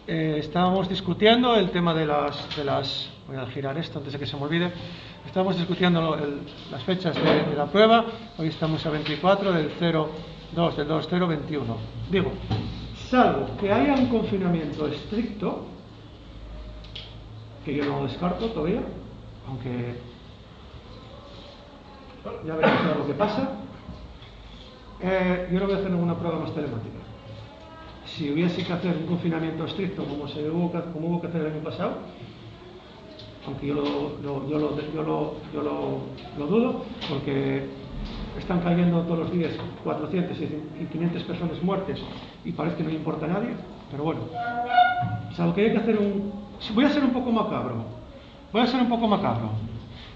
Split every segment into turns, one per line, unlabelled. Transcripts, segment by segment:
estábamos discutiendo el tema de las... Voy a girar esto antes de que se me olvide. Estábamos discutiendo las fechas de la prueba. Hoy estamos a 24 del 02 del 2021. Digo, salvo que haya un confinamiento estricto, que yo no lo descarto todavía, aunque ya veremos lo que pasa, yo no voy a hacer ninguna prueba más telemática. Si hubiese que hacer un confinamiento estricto como hubo que hacer el año pasado, aunque yo lo dudo, porque están cayendo todos los días 400 y 500 personas muertas y parece que no importa a nadie, pero bueno, salvo que hay que hacer voy a ser un poco macabro.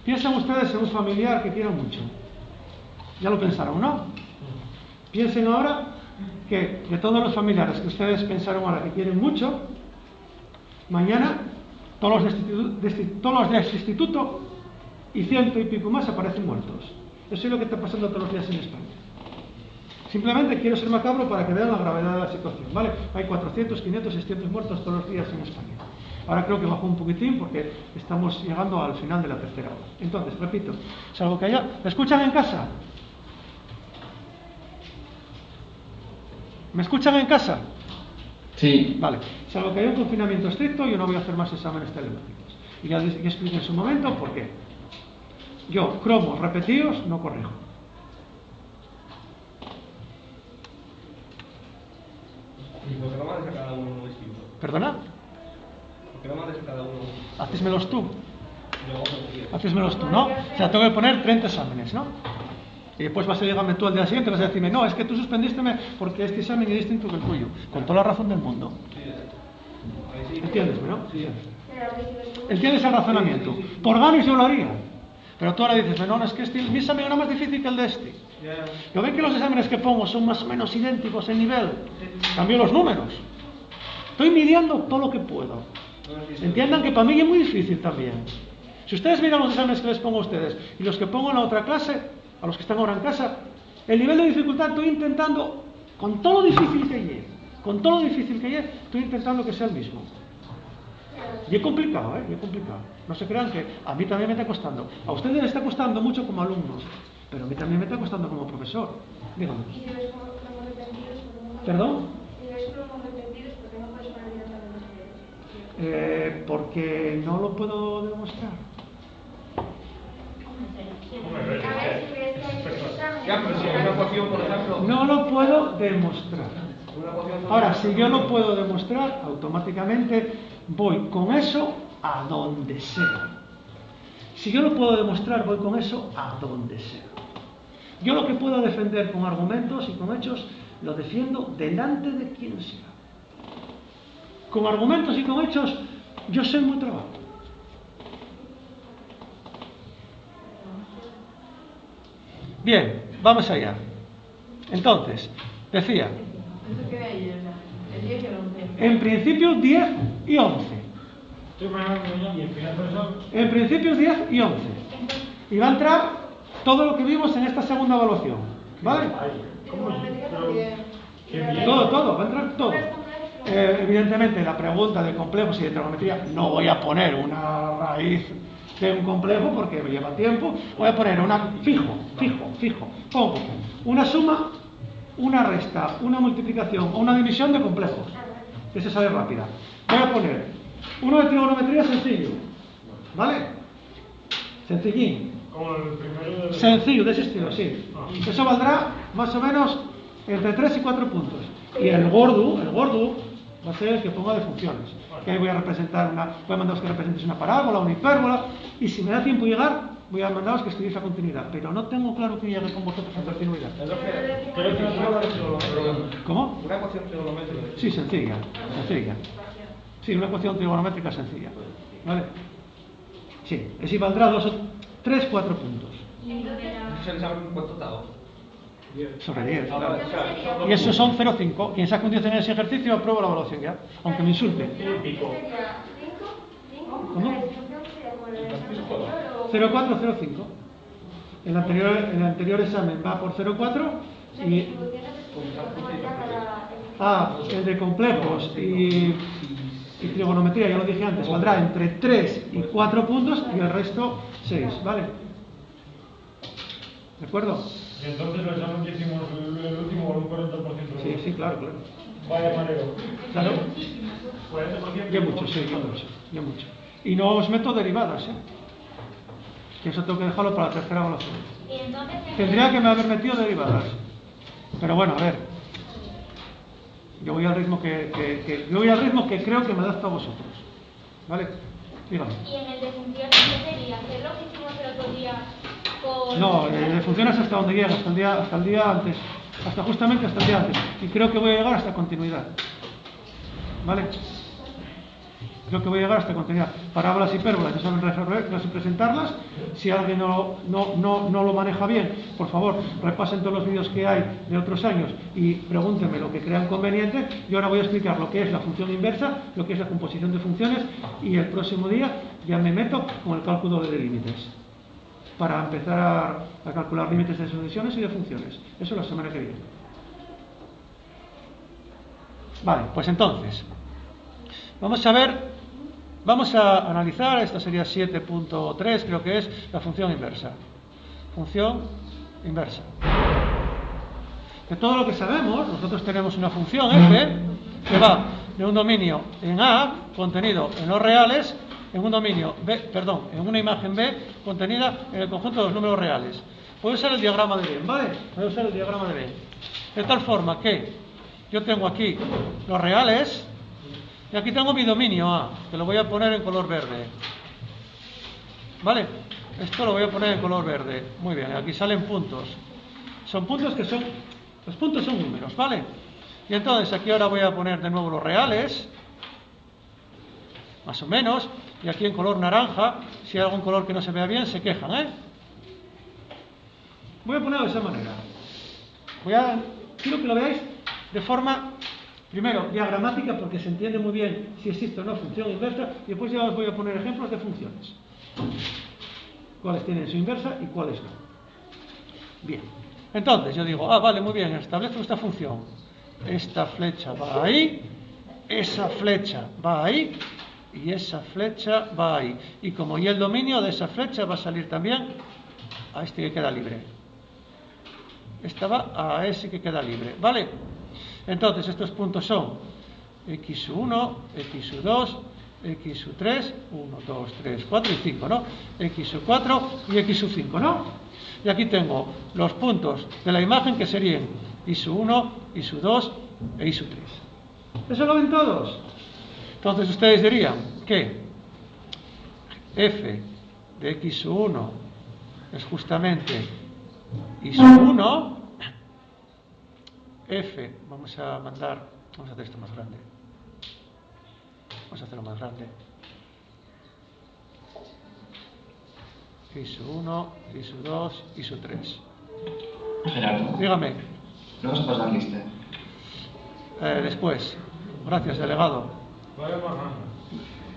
Piensen ustedes en un familiar que quieran mucho. Ya lo pensaron, ¿no? Piensen ahora que de todos los familiares que ustedes pensaron ahora que quieren mucho, mañana todos los del instituto y 100 y pico más aparecen muertos. Eso es lo que está pasando todos los días en España. Simplemente quiero ser macabro para que vean la gravedad de la situación, ¿vale? Hay 400, 500, 600 muertos todos los días en España. Ahora creo que bajó un poquitín porque estamos llegando al final de la tercera hora. Entonces, repito, salvo que haya... ¿Me escuchan en casa? ¿Me escuchan en casa?
Sí.
Vale. Salvo que haya un confinamiento estricto, yo no voy a hacer más exámenes telemáticos. Y ya expliqué en su momento por qué. Yo, cromos repetidos, no corrijo.
¿Y por qué no mandas a cada uno distinto?
¿Perdona?
¿Por qué no mandas a cada uno?
Hacésmelos tú.
No,
Hacésmelos tú, ¿no? O sea, tengo que poner 30 exámenes, ¿no? Y después vas a llegarme tú al día siguiente y vas a decirme, no, es que tú suspendísteme porque este examen es distinto que el tuyo. Con toda la razón del mundo. ¿Entiendes, no? Sí. ¿Entiendes el razonamiento? Por ganas yo lo haría. Pero tú ahora dices, no, es que mi examen era más difícil que el de este. Yo veo que los exámenes que pongo son más o menos idénticos en nivel. Cambio los números. Estoy midiendo todo lo que puedo. Entiendan que para mí es muy difícil también. Si ustedes miran los exámenes que les pongo a ustedes y los que pongo en la otra clase, a los que están ahora en casa, el nivel de dificultad estoy intentando, con todo lo difícil que llegue, estoy intentando que sea el mismo. Y es complicado, y es complicado. No se crean que a mí también me está costando. A ustedes les está costando mucho como alumnos, pero a mí también me está costando como profesor. Dígame.
¿Y si ves como arrepentidos?
¿Perdón?
¿Y ves como arrepentidos porque no puedes poner directamente los
Porque no lo puedo demostrar.
Ya, pero si hay una ecuación, por ejemplo...
No lo puedo demostrar. Ahora, si yo lo puedo demostrar, automáticamente voy con eso a donde sea. Si yo lo puedo demostrar, voy con eso a donde sea. Yo lo que puedo defender con argumentos y con hechos, lo defiendo delante de quien sea. Con argumentos y con hechos, yo soy muy trabajo. Bien, vamos allá. Entonces, decía... En principio 10 y 11. En principio 10 y 11. Y va a entrar todo lo que vimos en esta segunda evaluación. ¿Vale? Todo, va a entrar todo. Evidentemente, la pregunta de complejos y de trigonometría, no voy a poner una raíz de un complejo porque me lleva tiempo. Voy a poner una fijo. Pongo una suma, una resta, una multiplicación o una división de complejos, que se sale rápida. Voy a poner uno de trigonometría sencillo, ¿vale? Sencillín.
Como el primero de...
Sencillo, de ese estilo, sí. Eso valdrá más o menos entre 3 y 4 puntos. Y el gordo va a ser el que ponga de funciones. Que ahí voy a representar voy a mandaros que representéis una parábola, una hipérbola, y si me da tiempo llegar, voy a mandaros que estudiéis la continuidad. Pero no tengo claro que llegue con vosotros a continuidad. ¿Cómo?
Una ecuación trigonométrica.
Sí, sencilla. Sí, una ecuación trigonométrica sencilla. ¿Vale? Sí, es valdrá 3, 4 puntos.
¿Se les abre cuánto está?
Sobre 10. Y esos son 0,5. Quien saque un 10 en ese ejercicio aprueba la evaluación ya, aunque me insulte. ¿Cómo? 0,4, 0,5. El anterior examen va por 0,4 y... el de complejos y Y trigonometría, ya lo dije antes, valdrá entre 3 y 4 puntos y el resto 6, ¿vale? ¿De acuerdo?
Y entonces lo examen que hicimos el último con un 40%.
Sí, sí, claro.
Vaya mareo.
Claro.
40%.
Ya mucho, sí, ya mucho. Y no os meto derivadas, ¿eh? Que eso tengo que dejarlo para la tercera evaluación. Tendría que me haber metido derivadas. Pero bueno, a ver. Yo voy al ritmo que creo que me adapta a vosotros. ¿Vale? Dígame.
¿Y en el de funciones qué sería? ¿Hacer lo que hicimos el otro día con...?
No, el de funciones hasta donde llega, hasta el día antes. Justamente hasta el día antes. Y creo que voy a llegar hasta continuidad. ¿Vale? Creo que voy a llegar hasta continuidad. Parábolas y hipérbolas, ya saben resolverlas y presentarlas. Si alguien no lo maneja bien, por favor, repasen todos los vídeos que hay de otros años y pregúntenme lo que crean conveniente. Yo ahora voy a explicar lo que es la función inversa, lo que es la composición de funciones, y el próximo día ya me meto con el cálculo de límites para empezar a calcular límites de sucesiones y de funciones. Eso la semana que viene. Vale, pues entonces vamos a analizar, esta sería 7.3, creo que es la función inversa. Función inversa. De todo lo que sabemos, nosotros tenemos una función f que va de un dominio en A, contenido en los reales, en un dominio B, en una imagen B, contenida en el conjunto de los números reales. Voy a usar el diagrama de Venn, ¿vale? Voy a usar el diagrama de Venn. De tal forma que yo tengo aquí los reales, y aquí tengo mi dominio A, que lo voy a poner en color verde. ¿Vale? Esto lo voy a poner en color verde. Muy bien, aquí salen puntos. Son puntos que son... Los puntos son números, ¿vale? Y entonces aquí ahora voy a poner de nuevo los reales, más o menos, y aquí en color naranja. Si hay algún color que no se vea bien, se quejan, ¿eh? Voy a ponerlo de esa manera. Quiero que lo veáis de forma... Primero, diagramática, porque se entiende muy bien si existe o no función inversa, y después ya os voy a poner ejemplos de funciones. Cuáles tienen su inversa y cuáles no. Bien. Entonces, yo digo, vale, muy bien, establezco esta función. Esta flecha va ahí, esa flecha va ahí, y esa flecha va ahí. Y como y el dominio de esa flecha va a salir también a este que queda libre. Esta va a ese que queda libre, ¿vale? Entonces, estos puntos son x1, x2, x3, 1, 2, 3, 4 y 5, ¿no? x4 y x5, ¿no? Y aquí tengo los puntos de la imagen que serían x1, x2 e x3. ¿Eso lo ven todos? Entonces, ustedes dirían que f de x1 es justamente x1. F, vamos a hacer esto más grande. Vamos a hacerlo más grande. ISU1, ISU2, ISU3.
Gerardo.
Dígame.
¿No vas a pasar lista?
Después. Gracias, delegado.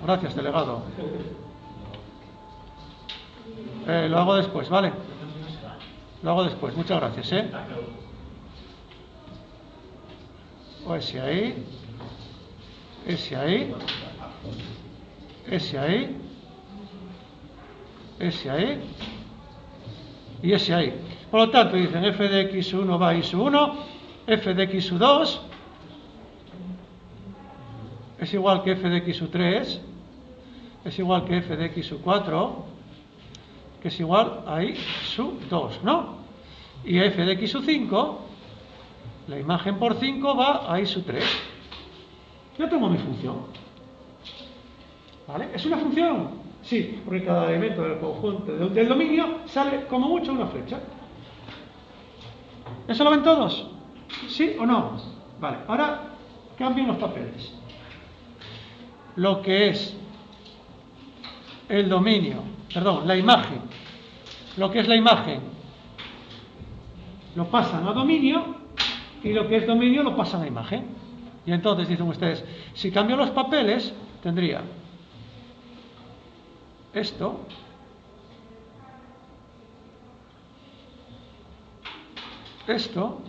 Gracias, delegado. Lo hago después, ¿vale? Lo hago después. Muchas gracias, ¿eh? O ese ahí, ese ahí, ese ahí, ese ahí y ese ahí. Por lo tanto, dicen f de x1 va a x1, f de x2 es igual que f de x3, es igual que f de x4, que es igual a x2, ¿no? Y f de x5, la imagen por 5 va a ISU3. Yo tengo mi función. ¿Vale? ¿Es una función? Sí, porque cada elemento del conjunto del dominio sale como mucho una flecha. ¿Eso lo ven todos? ¿Sí o no? Vale, ahora cambien los papeles. Lo que es el dominio, la imagen. Lo que es la imagen lo pasan a dominio. Y lo que es dominio lo pasan a imagen. Y entonces dicen ustedes, si cambio los papeles, tendría esto, esto,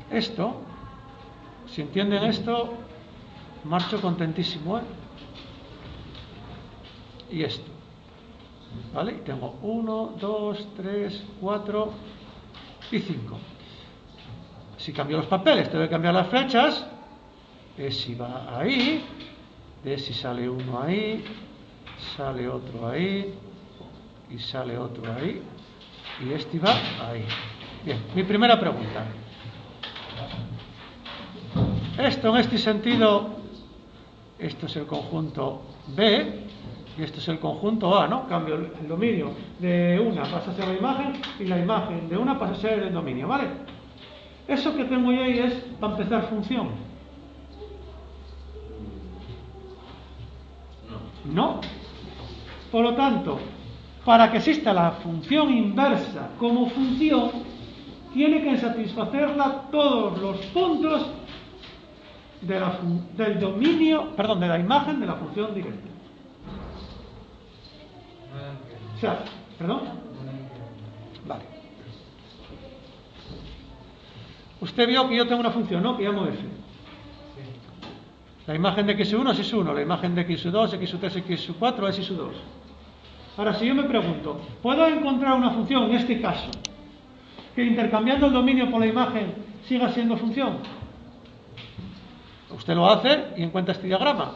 esto Si entienden esto, marcho contentísimo, ¿eh? Y esto, ¿vale? Y tengo 1, 2, 3, 4 y 5. Si cambio los papeles, tengo que cambiar las flechas. Si va ahí, de si sale uno ahí, sale otro ahí, y sale otro ahí, y este va ahí. Bien, mi primera pregunta. Esto en este sentido, esto es el conjunto B y esto es el conjunto A, ¿no? Cambio el dominio de una pasa a ser la imagen y la imagen de una pasa a ser el dominio, ¿vale? Eso que tengo yo ahí es, para empezar, función. No. Por lo tanto, para que exista la función inversa como función, tiene que satisfacerla todos los puntos del dominio, perdón, de la imagen de la función directa. O sea, perdón. Vale. Usted vio que yo tengo una función, ¿no? Que llamo f. La imagen de x1 es x1, la imagen de x2, x3, x4 es x2. Ahora, si yo me pregunto, ¿puedo encontrar una función, en este caso, que intercambiando el dominio por la imagen siga siendo función? Usted lo hace y encuentra este diagrama.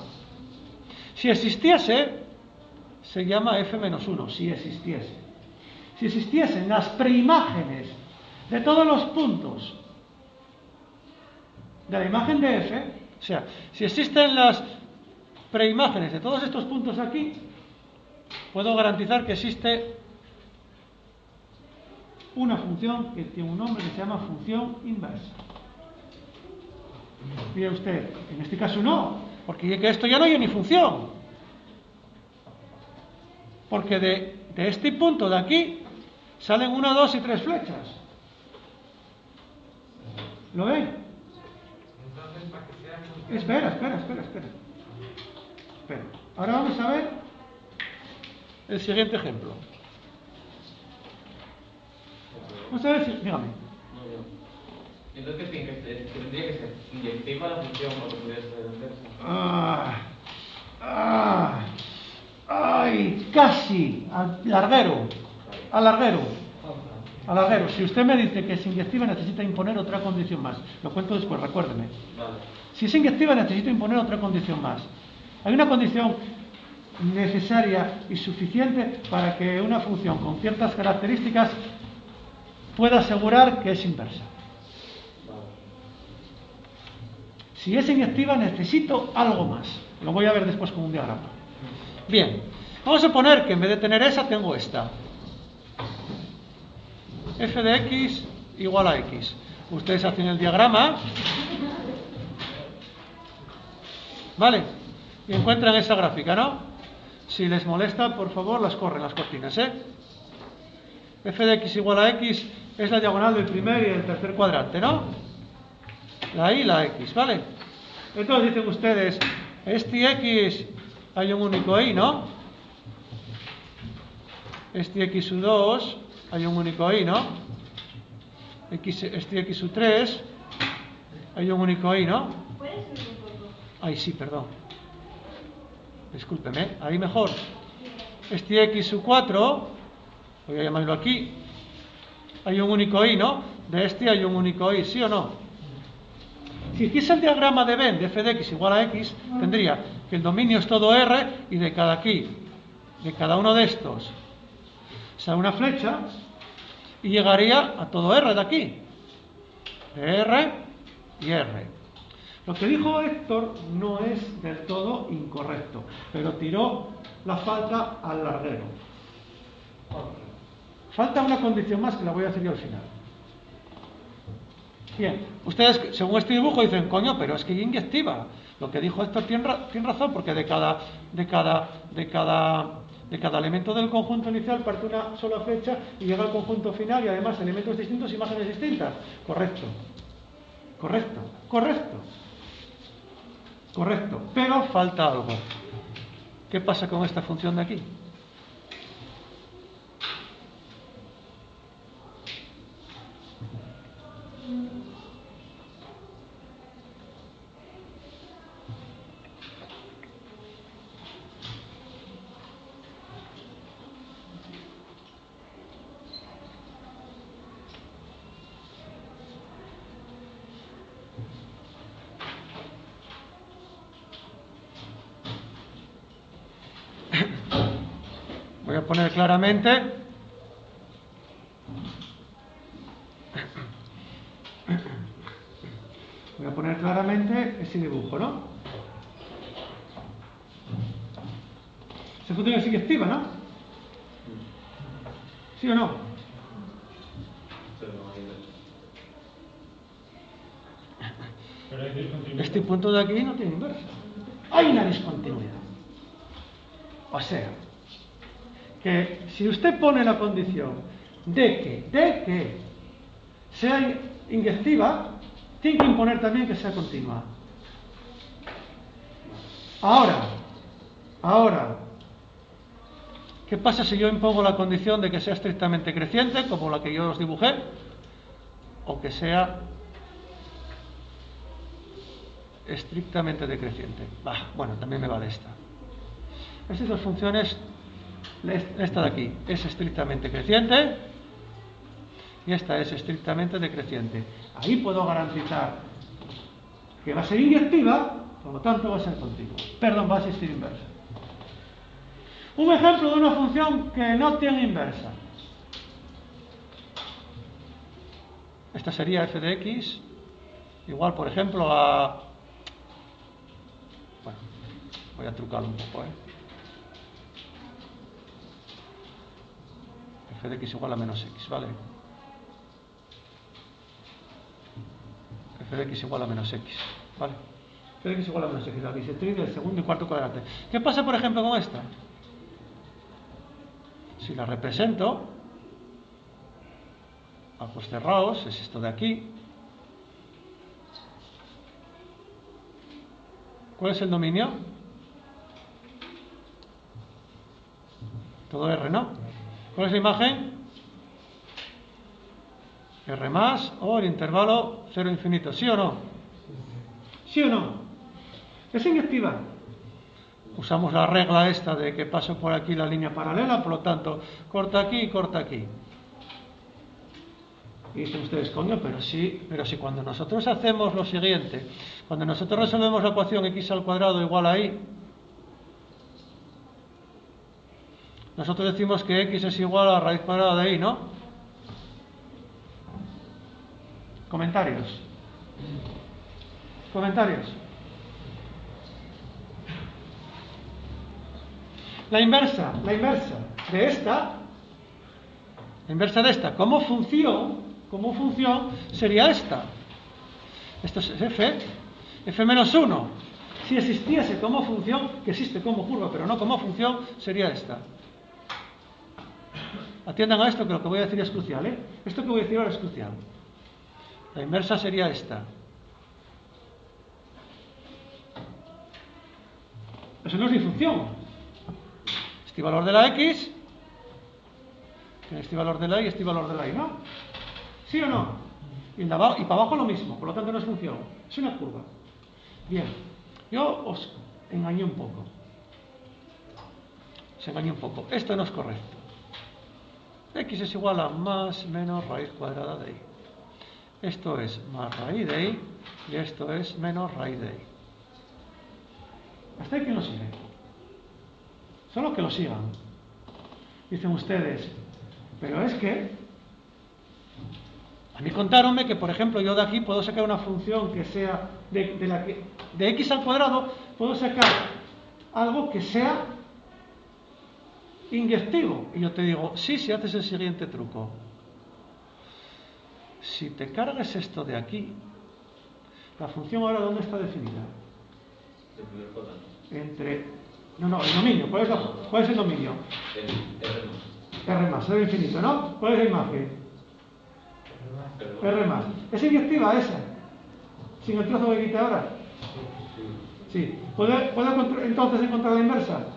Si existiese, se llama f-1, si existiese. Si existiesen las preimágenes de todos los puntos de la imagen de f, o sea, si existen las preimágenes de todos estos puntos aquí, puedo garantizar que existe una función que tiene un nombre que se llama función inversa. Mire usted, en este caso no, porque que esto ya no hay ni función. Porque de este punto de aquí salen 1, 2 y 3 flechas. ¿Lo ven? Espera. Ahora vamos a ver el siguiente ejemplo. Vamos a ver si... Dígame.
Entonces tendría que ser inyectiva la función o que pudiera ser inversa.
¡Ay! Casi. Alarguero. Si usted me dice que es inyectiva, necesita imponer otra condición más. Lo cuento después, recuérdeme.
Vale.
Si es inyectiva, necesito imponer otra condición más. Hay una condición necesaria y suficiente para que una función con ciertas características pueda asegurar que es inversa. Si es inyectiva, necesito algo más. Lo voy a ver después con un diagrama. Bien, vamos a poner que en vez de tener esa, tengo esta. F de x igual a x. Ustedes hacen el diagrama, ¿vale? Y encuentran esa gráfica, ¿no? Si les molesta, por favor, las corren las cortinas, ¿eh? F de x igual a x es la diagonal del primer y del tercer cuadrante, ¿no? La y la x, ¿vale? Entonces dicen ustedes, este x hay un único y, ¿no? Este x2 hay un único y, ¿no? Este x3 hay un único y, ¿no?
¿Puedes subir un poco?
Ay, sí, perdón. Discúlpeme, ahí mejor. Este x4, voy a llamarlo aquí, hay un único y, ¿no? De este hay un único y, ¿sí o no? Si hiciese el diagrama de Venn de f de x igual a x, tendría que el dominio es todo R y de cada aquí, de cada uno de estos, sale una flecha y llegaría a todo R de aquí, de R y R. Lo que dijo Héctor no es del todo incorrecto, pero tiró la falta al larguero. Falta una condición más que la voy a decir yo al final. Bien, ustedes según este dibujo dicen, coño, pero es que es inyectiva. Lo que dijo Héctor tiene razón, porque de cada elemento del conjunto inicial parte una sola flecha y llega al conjunto final y además elementos distintos, imágenes distintas. Correcto. Pero falta algo. ¿Qué pasa con esta función de aquí? Voy a poner claramente ese dibujo, ¿no? Esa función es inyectiva, ¿no? ¿Sí o no?
Pero hay discontinuidad.
Este punto de aquí no tiene inversa. Hay una discontinuidad. O sea, que si usted pone la condición de que sea inyectiva, tiene que imponer también que sea continua. Ahora, ¿qué pasa si yo impongo la condición de que sea estrictamente creciente, como la que yo os dibujé, o que sea estrictamente decreciente? Bueno, también me vale esta. Estas dos funciones, esta de aquí es estrictamente creciente y esta es estrictamente decreciente. Ahí puedo garantizar que va a ser inyectiva, por lo tanto va a ser continua. Perdón, va a existir inversa. Un ejemplo de una función que no tiene inversa. Esta sería f de x igual, por ejemplo, a... Bueno, voy a trucarlo un poco, f de x igual a menos x, ¿vale? F de x igual a menos x, ¿vale? F de x igual a menos x, la bisectriz del segundo y cuarto cuadrante. ¿Qué pasa, por ejemplo, con esta? Si la represento, a ojos cerrados, es esto de aquí. ¿Cuál es el dominio? Todo R, ¿no? ¿Cuál es la imagen? R más o el intervalo 0 infinito, ¿sí o no? ¿Sí o no? Es inyectiva. Usamos la regla esta de que paso por aquí la línea paralela, por lo tanto, corta aquí y corta aquí. Y dicen ustedes, coño, pero si cuando nosotros hacemos lo siguiente, cuando nosotros resolvemos la ecuación x al cuadrado igual a y, nosotros decimos que x es igual a la raíz cuadrada de y, ¿no? ¿Comentarios? La inversa de esta, como función sería esta. Esto es f menos 1. Si existiese como función, que existe como curva, pero no como función, sería esta. Atiendan a esto, que lo que voy a decir es crucial, ¿eh? Esto que voy a decir ahora es crucial. La inversa sería esta. Eso no es mi función. Este valor de la x, este valor de la y, este valor de la y, ¿no? ¿Sí o no? Y para abajo lo mismo, por lo tanto no es función, es una curva. Bien, yo os engañé un poco. Esto no es correcto. X es igual a más menos raíz cuadrada de y. Esto es más raíz de y y esto es menos raíz de y. Hasta ahí que lo sigue. Solo que lo sigan. Dicen ustedes, pero es que a mí contáronme que, por ejemplo, yo de aquí puedo sacar una función que sea de x al cuadrado, puedo sacar algo que sea inyectivo. Y yo te digo, sí, si haces el siguiente truco. Si te cargas esto de aquí, la función ahora ¿dónde está definida? Entre... No, el dominio. ¿Cuál es el dominio? R más, R infinito, ¿no? ¿Cuál es la imagen? R más. ¿Es inyectiva esa? ¿Sin el trozo que quité ahora? Sí. ¿Puedo entonces encontrar la inversa?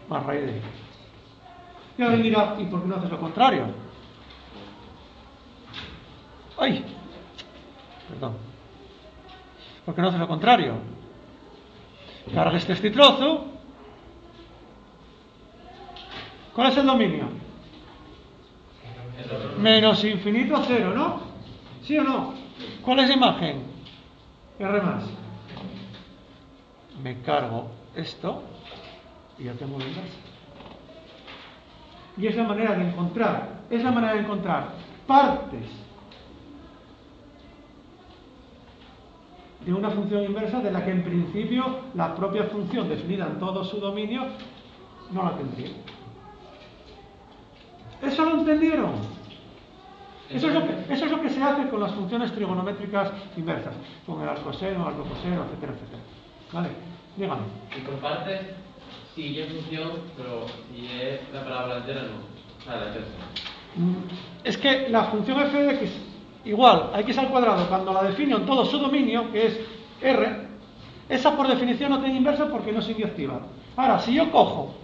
Más raíz de y. Y alguien dirá, ¿y por qué no haces lo contrario? ¡Ay! Perdón. ¿Por qué no haces lo contrario? Cargas este trozo. ¿Cuál es el dominio? Menos infinito a 0, ¿no? ¿Sí o no? ¿Cuál es la imagen? R más. Me cargo esto y ya tengo la inversa. Y es la manera de encontrar partes de una función inversa de la que en principio la propia función definida en todo su dominio no la tendría. ¿Eso lo entendieron? Eso es lo que se hace con las funciones trigonométricas inversas, con el arcoseno, arcocoseno, etcétera, etcétera. ¿Vale? Dígame.
Y por partes, si es función, pero si es la palabra entera, no. O sea, la inversa.
Es que la función f de x igual a x al cuadrado, cuando la defino en todo su dominio, que es R, esa por definición no tiene inversa porque no es inyectiva. Ahora, si yo cojo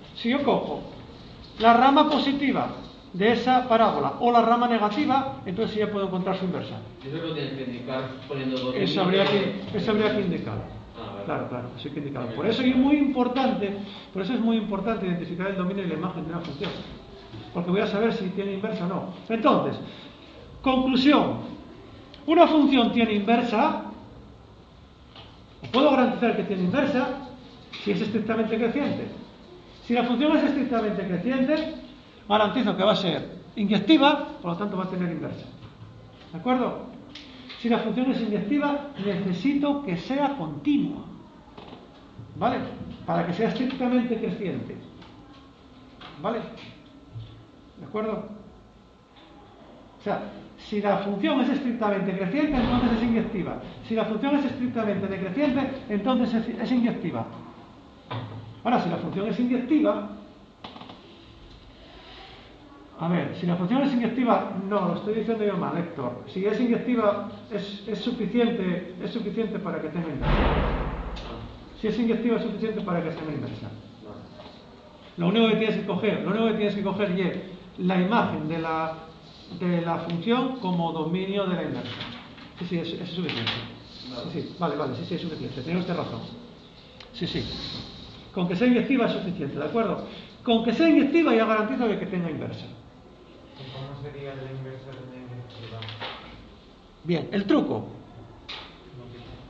la rama positiva de esa parábola o la rama negativa, entonces sí ya puedo encontrar su inversa.
Eso lo tienes que indicar poniendo dos.
Eso habría que indicar.
Vale.
Claro, eso hay que indicarlo. Por eso es muy importante identificar el dominio y la imagen de una función. Porque voy a saber si tiene inversa o no. Entonces, conclusión. Una función tiene inversa, o puedo garantizar que tiene inversa, si es estrictamente creciente. Si la función es estrictamente creciente, garantizo que va a ser inyectiva, por lo tanto va a tener inversa. ¿De acuerdo? Si la función es inyectiva, necesito que sea continua. ¿Vale? Para que sea estrictamente creciente. ¿Vale? ¿De acuerdo? O sea, si la función es estrictamente creciente, entonces es inyectiva. Si la función es estrictamente decreciente, entonces es inyectiva. Ahora, si la función es inyectiva... A ver, si la función es inyectiva, no, lo estoy diciendo yo mal, Héctor. Si es inyectiva, es suficiente para que tenga inversa. Si es inyectiva, es suficiente para que tenga inversa. Lo único que tienes que coger es la imagen de la función como dominio de la inversa. Sí, es suficiente. Sí, vale, sí, es suficiente. Tiene usted razón. Sí. Con que sea inyectiva es suficiente, ¿de acuerdo? Con que sea inyectiva ya garantizo que tenga inversa.
¿Cómo sería la inversa de una inyectiva?
Bien, el truco.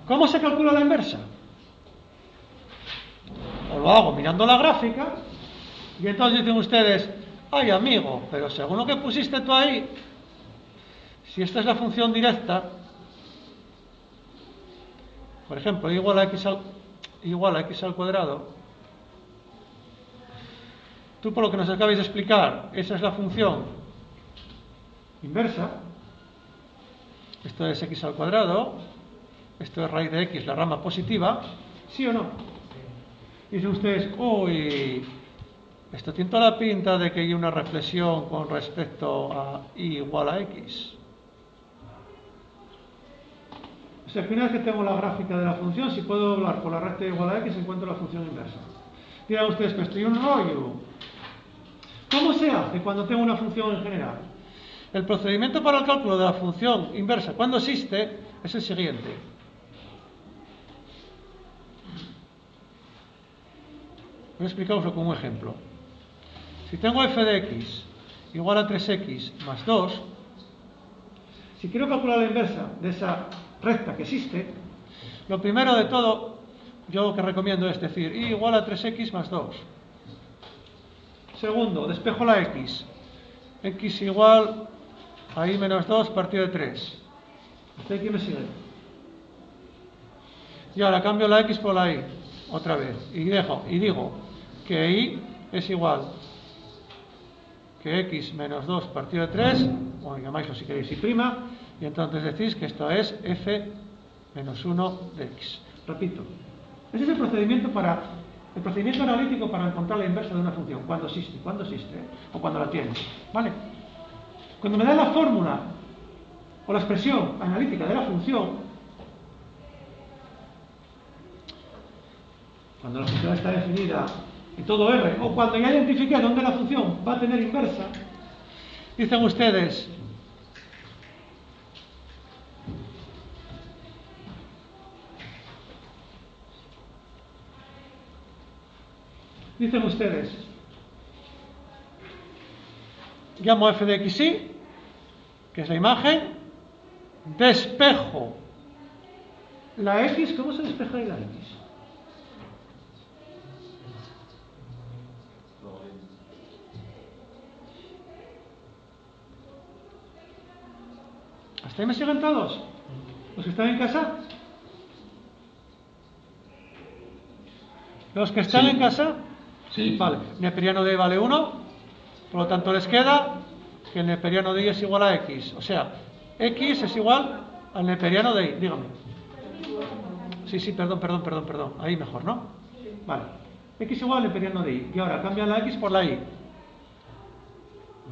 ¿Cómo se calcula la inversa? O lo hago mirando la gráfica y entonces dicen ustedes, ay amigo, pero según lo que pusiste tú ahí, si esta es la función directa, por ejemplo, igual a x al cuadrado, tú por lo que nos acabáis de explicar, esa es la función inversa, esto es x al cuadrado, esto es raíz de x, la rama positiva, ¿sí o no? Dicen ustedes, uy, esto tiene toda la pinta de que hay una reflexión con respecto a y igual a x. O sea, que una vez que tengo la gráfica de la función, si puedo doblar por la recta igual a x, encuentro la función inversa. Dirán ustedes que estoy un rollo. ¿Cómo se hace cuando tengo una función en general? El procedimiento para el cálculo de la función inversa cuando existe es el siguiente. Voy a explicaroslo con un ejemplo. Si tengo f de x igual a 3x más 2, si quiero calcular la inversa de esa recta que existe, lo primero de todo, yo lo que recomiendo es decir y igual a 3x más 2. Segundo, despejo la x. X igual a y menos 2 partido de 3. ¿Hasta aquí me sigue? Y ahora cambio la x por la y, otra vez. Y digo que y es igual que x menos 2 partido de 3, o llamáislo si queréis y prima, y entonces decís que esto es f menos 1 de x. Repito, ese es el procedimiento analítico para encontrar la inversa de una función, cuando existe, o cuando la tienes, ¿vale? Cuando me da la fórmula o la expresión analítica de la función, cuando la función está definida y todo R, o cuando ya identifiqué dónde la función va a tener inversa, dicen ustedes, llamo f de xy, que es la imagen, despejo la x. ¿Cómo se despeja ahí la x? ¿Hasta ahí me siguen todos? ¿Los que están en casa? ¿Los que están
Sí.
en casa?
Sí.
Vale, neperiano de y vale 1, por lo tanto les queda que el neperiano de y es igual a x, o sea, x es igual al neperiano de y, dígame. Sí, perdón, ahí mejor, ¿no? Vale, x igual al neperiano de y, y ahora cambian la x por la y, ¿de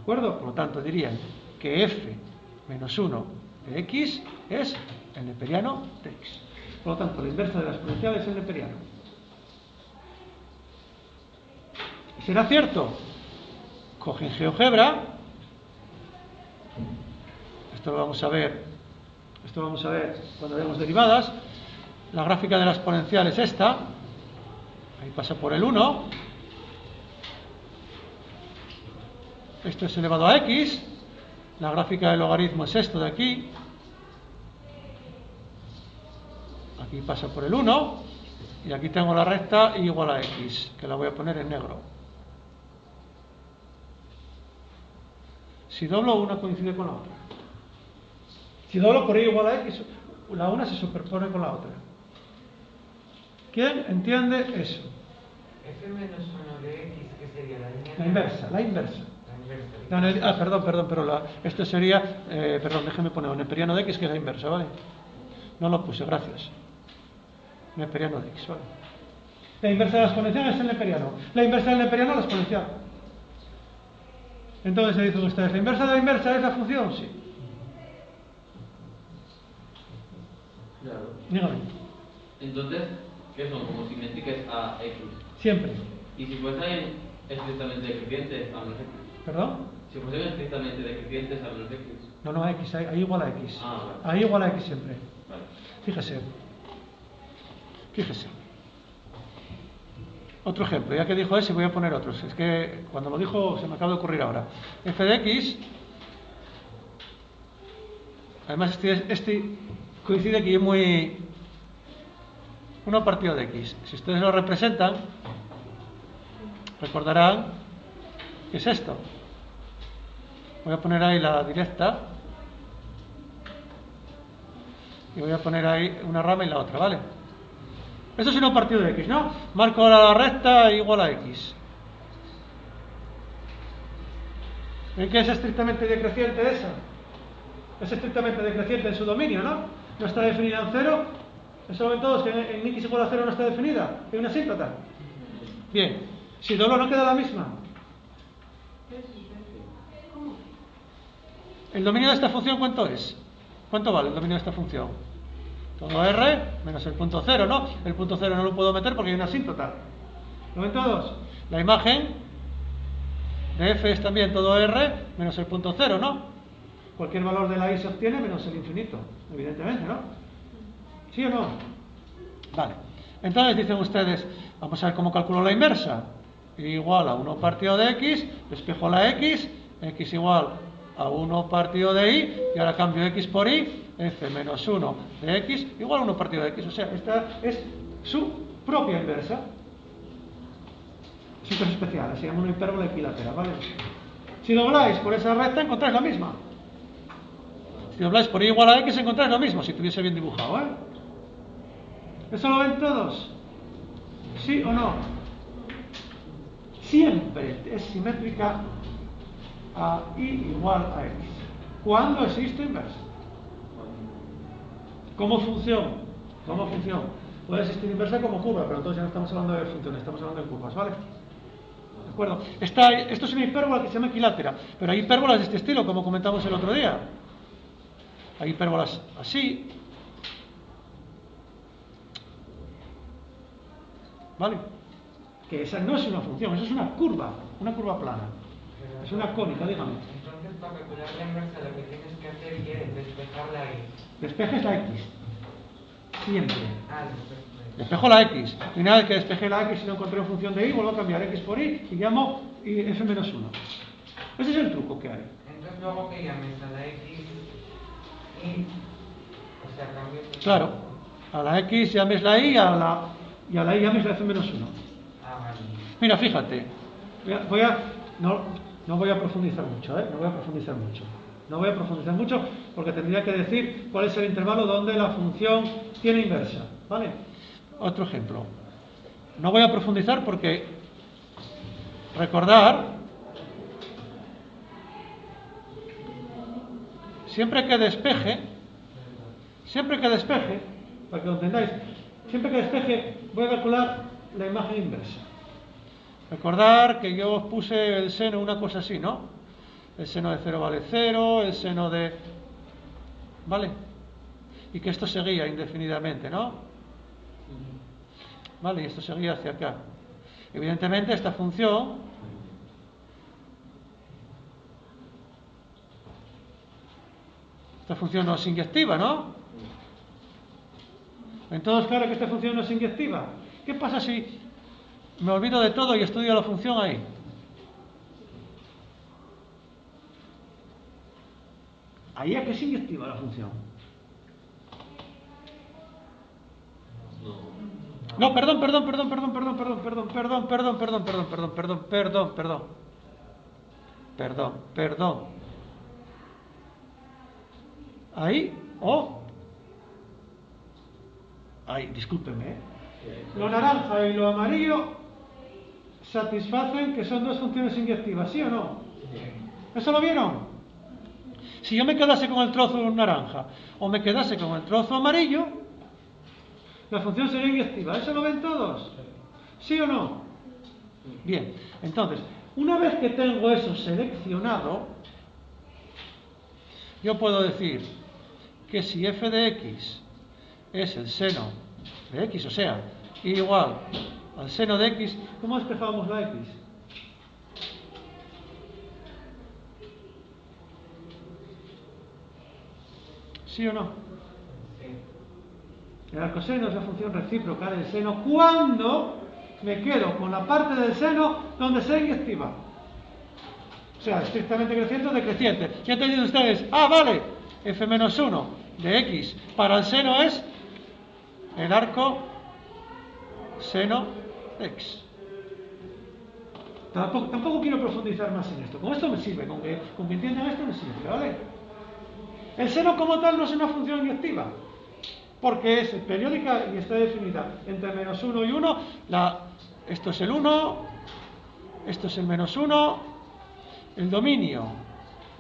acuerdo? Por lo tanto dirían que f menos 1 de x es el neperiano de x, por lo tanto la inversa de la exponencial es el neperiano. ¿Será cierto? Cogen GeoGebra. Esto lo vamos a ver cuando veamos derivadas. La gráfica de la exponencial es esta. Ahí pasa por el 1. Esto es elevado a x. La gráfica del logaritmo es esto de aquí. Aquí pasa por el 1. Y aquí tengo la recta y igual a x, que la voy a poner en negro. Si doblo, una coincide con la otra. Si doblo por y igual a x, la una se superpone con la otra. ¿Quién entiende eso?
F menos 1 de x, ¿qué sería?
La inversa.
La inversa.
Perdón, pero esto sería, déjeme poner un neperiano de x, que es la inversa, ¿vale? No lo puse, gracias. Neperiano de x, ¿vale? La inversa de la exponencial es el neperiano. La inversa del neperiano es la exponencial. Entonces se dicen ustedes, ¿la inversa de la inversa es la función? Sí.
Claro.
Dígame.
Entonces, ¿qué son? Como simétricas a x.
Siempre.
Y si fuesen estrictamente decrecientes, a menos x.
¿Perdón?
Si fuesen estrictamente decrecientes, a menos x.
No, x, ahí igual a x.
Vale.
Ahí igual a x siempre.
Vale.
Fíjese. Otro ejemplo, ya que dijo ese voy a poner otros. Es que cuando lo dijo se me acaba de ocurrir ahora. F de x. Además este coincide aquí muy 1 partido de x. Si ustedes lo representan, recordarán que es esto. Voy a poner ahí la directa. Y voy a poner ahí una rama y la otra, ¿vale? Esto es 1 partido de x, ¿no? Marco ahora la recta igual a x. ¿Ven que es estrictamente decreciente esa? Es estrictamente decreciente en su dominio, ¿no? No está definida en 0. Eso lo ven todos, que en x igual a 0 no está definida. Hay una asíntota. Bien. Si doblo no queda la misma. ¿El dominio de esta función cuánto es? ¿Cuánto vale el dominio de esta función? Todo R menos el punto 0, ¿no? El punto 0 no lo puedo meter porque hay una asíntota. ¿Lo ven todos? La imagen de f es también todo R menos el punto 0, ¿no? Cualquier valor de la y se obtiene menos el infinito, evidentemente, ¿no? ¿Sí o no? Vale. Entonces dicen ustedes, vamos a ver cómo calculo la inversa. Igual a 1 partido de x, despejo la x igual a 1 partido de y ahora cambio x por y, f menos 1 de x igual a 1 partido de x. O sea, esta es su propia inversa. Es un caso especial, se llama una hipérbola equilátera, ¿vale? Si dobláis por esa recta encontráis la misma. Si dobláis por y igual a x encontráis lo mismo, si estuviese bien dibujado, ¿eh? ¿Eso lo ven todos? ¿Sí o no? Siempre es simétrica a y igual a x. ¿Cuándo existe inversa? ¿Cómo función? Puede existir inversa como curva, pero entonces ya no estamos hablando de funciones, estamos hablando de curvas, ¿vale? ¿De acuerdo? Esto es una hipérbola que se llama equilátera, pero hay hipérbolas de este estilo, como comentamos el otro día. Hay hipérbolas así. ¿Vale? Que esa no es una función, eso es una curva plana. Es una cónica, dígame.
Entonces, para calcular la inversa, lo que tienes que hacer es despejar la y.
Despejes la x. Siempre.
Despejo.
Despejo la x. Y una vez que despejé la x y no encontré una función de y, vuelvo a cambiar x por y y llamo f menos 1. Ese es el truco que hay.
Entonces, luego que llames a la x y. O sea, cambies.
Claro. A la x llames la y y a la y llames la f menos 1.
Vale.
Mira, fíjate. No voy a profundizar mucho, ¿eh? No voy a profundizar mucho. No voy a profundizar mucho porque tendría que decir cuál es el intervalo donde la función tiene inversa, ¿vale? Otro ejemplo. No voy a profundizar porque recordar, siempre que despeje, para que lo entendáis, siempre que despeje voy a calcular la imagen inversa. Recordar que yo os puse el seno, una cosa así, ¿no? El seno de 0 vale 0, el seno de... ¿Vale? Y que esto seguía indefinidamente, ¿no? ¿Vale? Y esto seguía hacia acá. Evidentemente esta función no es inyectiva, ¿no? Entonces, claro que esta función no es inyectiva. ¿Qué pasa si me olvido de todo y estudio la función ahí? Ahí es que es inyectiva la función. No, perdón. Ahí, ahí, discúlpenme, ¿eh? Lo naranja y lo amarillo satisfacen que son dos funciones inyectivas, ¿sí o no? ¿Eso lo vieron? Si yo me quedase con el trozo naranja o me quedase con el trozo amarillo, la función sería inyectiva. ¿Eso lo ven todos? ¿Sí o no? Bien, entonces, una vez que tengo eso seleccionado, yo puedo decir que si f de x es el seno de x, o sea, igual al seno de x, ¿cómo despejamos la x? ¿Sí o no? El arcoseno es la función recíproca del seno cuando me quedo con la parte del seno donde sea inyectiva. O sea, estrictamente creciente o decreciente. ¿Qué han entendido ustedes? Ah, vale, f menos 1 de x para el seno es el arco seno de x. Tampoco quiero profundizar más en esto. Con esto me sirve, con que entiendan esto me sirve, ¿vale? El seno como tal no es una función inyectiva, porque es periódica y está definida entre menos 1 y 1. Esto es el 1, esto es el menos 1, el dominio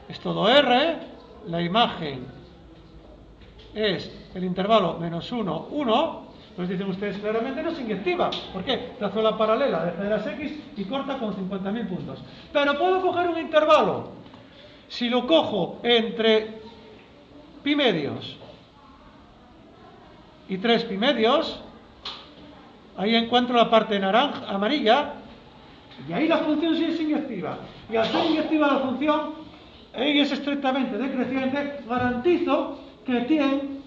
es todo R, la imagen es el intervalo menos 1, 1, pues dicen ustedes claramente no es inyectiva. ¿Por qué? Trazo la paralela de las X y corta con 50.000 puntos. Pero puedo coger un intervalo. Si lo cojo entre pi medios y 3 pi medios, ahí encuentro la parte amarilla, y ahí la función sí es inyectiva. Y al ser inyectiva la función, y es estrictamente decreciente, garantizo que tiene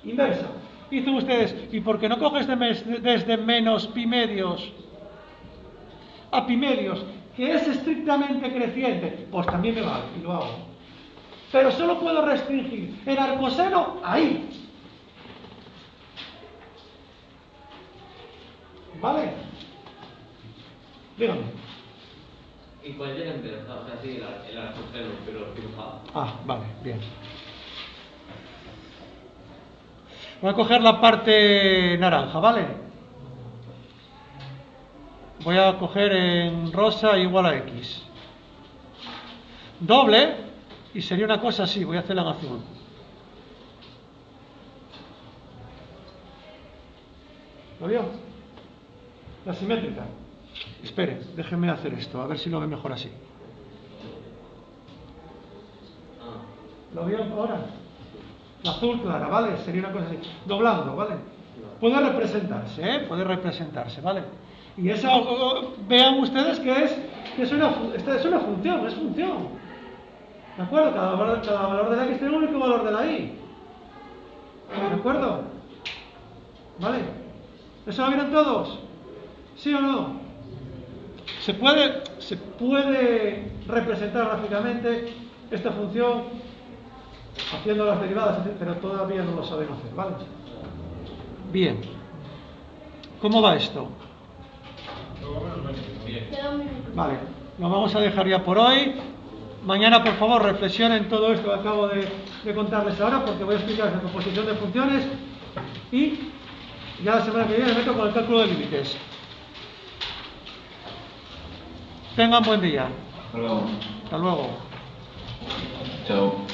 inversa. Dicen ustedes, ¿y por qué no coges desde menos pi medios a pi medios, que es estrictamente creciente? Pues también me vale, y lo hago. Pero solo puedo restringir el arcoseno ahí. ¿Vale? Dígame.
¿Y cuál es la inversa? O sea, sí, el arcoseno, pero dibujado.
Ah, vale, bien. Voy a coger la parte naranja, ¿vale? Voy a coger en rosa igual a x. Doble, y sería una cosa así, voy a hacerla en azul. ¿Lo vio? La simétrica. Espere, déjenme hacer esto, a ver si lo ve mejor así. ¿Lo vio ahora? La azul clara, ¿vale? Sería una cosa así. Doblando, ¿vale? Puede representarse, ¿eh? Puede representarse, ¿vale? Y esa, vean ustedes que es una función, es función. ¿De acuerdo? Cada valor de la x tiene un único valor de la y. ¿De acuerdo? ¿Vale? ¿Eso lo vieron todos? ¿Sí o no? Se puede representar gráficamente esta función haciendo las derivadas, pero todavía no lo saben hacer, ¿vale? Bien. ¿Cómo va esto?
Queda un minuto.
Vale, lo vamos a dejar ya por hoy. Mañana, por favor, reflexionen todo esto que acabo de contarles ahora, porque voy a explicar la composición de funciones y ya la semana que viene me meto con el cálculo de límites. Tengan buen día.
Hasta luego.
Hasta luego.
Chao.